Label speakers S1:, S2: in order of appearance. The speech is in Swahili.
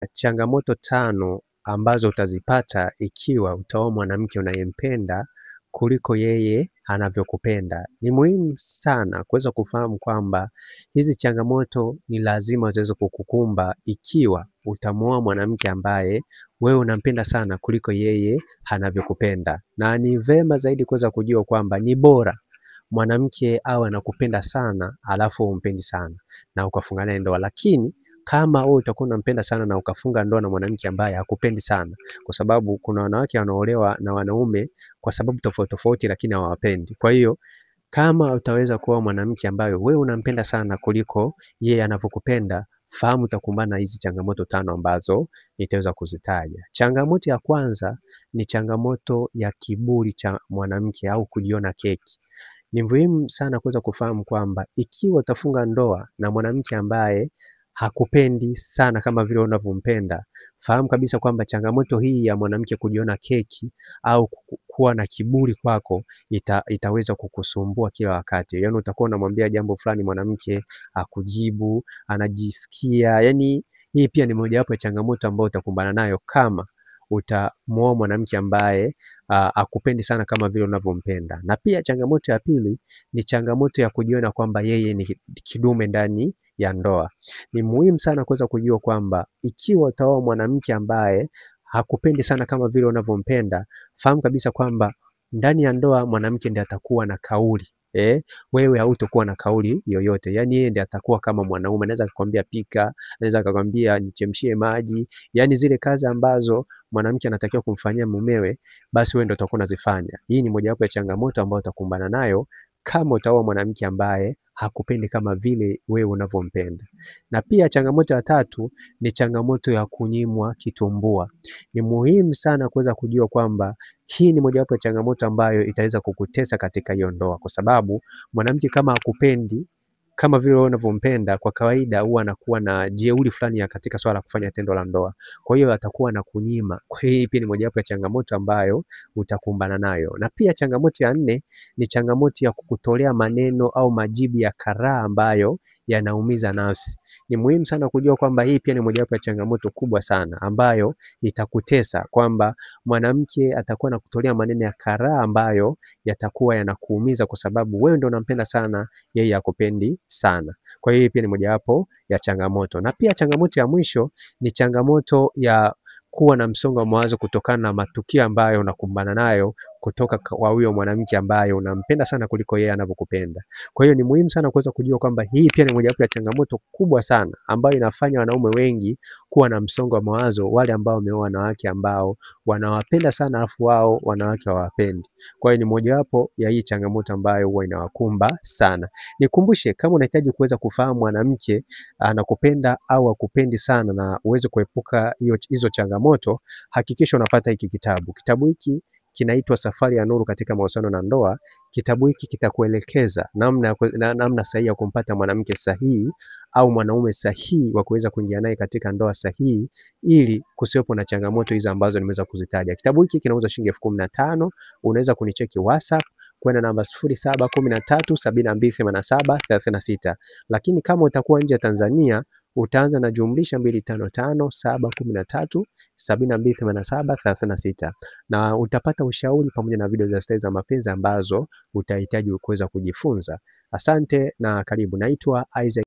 S1: Changamoto 5 ambazo utazipata ikiwa utaoa mwanamke unayempenda kuliko yeye anavyokupenda. Ni muhimu sana kuweza kufahamu kwamba hizi changamoto ni lazima ziweze kukukumba ikiwa utamuoa mwanamke ambaye wewe unampenda sana kuliko yeye anavyokupenda. Na ni vema zaidi kuweza kujua kwamba ni bora mwanamke awe anakupenda sana alafu humpendi sana na ukafunga naye ndoa. Lakini kama wewe utakuwa unampenda sana na ukafunga ndoa na mwanamke ambaye hakupendi sana, kwa sababu kuna wanawake wanaolewa na wanaume kwa sababu tofauti tofauti lakini hawapendi. Kwa hiyo kama utaweza kuoa mwanamke ambaye wewe unampenda sana kuliko yeye anavyokupenda, fahamu utakumbana na hizi changamoto 5 ambazo nitaweza kuzitaja. Changamoto ya kwanza ni changamoto ya kiburi cha mwanamke au kujiona keki. Ni muhimu sana kuweza kufahamu kwamba ikiwa utafunga ndoa na mwanamke ambaye hakupendi sana kama vile unavyompenda, fahamu kabisa kwamba changamoto hii ya mwanamke kujiona keki au kuwa na kiburi kwako itaweza kukusumbua kila wakati. Yaani utakuwa unamwambia jambo fulani mwanamke akujibu, anajisikia. Yaani hii pia ni mojawapo ya changamoto ambayo utakumbana nayo kama utamuoa mwanamke ambaye akupendi sana kama vile unavyompenda. Na pia changamoto ya pili ni changamoto ya kujiona kwamba yeye ni kidume ndani ya ndoa. Ni muhimu sana kuweza kujua kwamba ikiwa utaoa mwanamke ambaye hakupendi sana kama vile unavyompenda, fahamu kabisa kwamba ndani ya ndoa mwanamke ndiye atakuwa na kauli. Wewe hautakuwa na kauli yoyote. Yaani yeye ndiye atakuwa kama mwanaume, anaweza kukwambia pika, anaweza kukwambia nichemshie maji. Yaani zile kazi ambazo mwanamke anatakiwa kumfanyia mumewe, basi wewe ndio utakuwa unazifanya. Hii ni mojawapo ya changamoto ambayo utakumbana nayo kama utaoa mwanamke ambaye hakupendi kama vile wewe unavyompenda. Na pia changamoto ya 3 ni changamoto ya kunyimwa kitumbua. Ni muhimu sana kuweza kujua kwamba hii ni mojawapo ya changamoto ambayo itaweza kukutesa katika hiyo ndoa, kwa sababu mwanamke kama hakupendi kama vile wewe unavyompenda, kwa kawaida huwa anakuwa na jeuri fulani ya katika swala la kufanya tendo la ndoa. Kwa hiyo atakuwa na kunyima. Kwa hiyo hii pia ni mojawapo ya changamoto ambayo utakumbana nayo. Na pia changamoto ya 4 ni changamoto ya kukutolea maneno au majibu ya karaha ambayo yanaumiza nafsi. Ni muhimu sana kujua kwamba hii pia ni mojawapo ya changamoto kubwa sana ambayo itakutesa, kwamba mwanamke atakuwa anakutolea maneno ya karaha ambayo yatakuwa yanakuumiza kwa sababu wewe ndio unampenda sana, yeye hakupendi sana. Kwa hiyo hii pia ni mojawapo ya changamoto. Na pia changamoto ya mwisho ni changamoto ya kuwa na msongo wa mawazo kutokana na matukio ambayo unakumbana nayo kutoka kwa huyo mwanamke ambaye unampenda sana kuliko yeye anavyokupenda. Kwa hiyo ni muhimu sana kuweza kujua kwamba hii pia ni mojawapo ya changamoto kubwa sana ambayo inafanya wanaume wengi kuwa na msongo wa mawazo, wale ambao wameoa wanawake ambao wanawapenda sana alafu wao wanawake hawapendi. Kwa hiyo ni mojawapo ya hii changamoto ambayo huwa inawakumba sana. Nikumbushe, kama unahitaji kuweza kufahamu mwanamke anakupenda au hakupendi sana na uweze kuepuka hizo changamoto, hakikisha unapata hiki kitabu. Kitabu hiki kinaitwa Safari ya Nuru katika Mahusiano na Ndoa. Kitabu hiki kitakuelekeza namna sahihi ya kumpata mwanamke sahihi au mwanaume sahihi wa kuweza kuingia naye katika ndoa sahihi, ili kusiwepo na changamoto hizo ambazo nimeweza kuzitaja. Kitabu hiki kinauza shilingi 15,000. Unaweza kunicheki WhatsApp kwenda namba 0713728736. Lakini kama utakuwa nje ya Tanzania, utaanza na jumlisha 255 713 728736 na utapata ushauri pamoja na video za staili za mapenzi ambazo utahitaji kuweza kujifunza. Asante na karibu. Naitwa Isaac.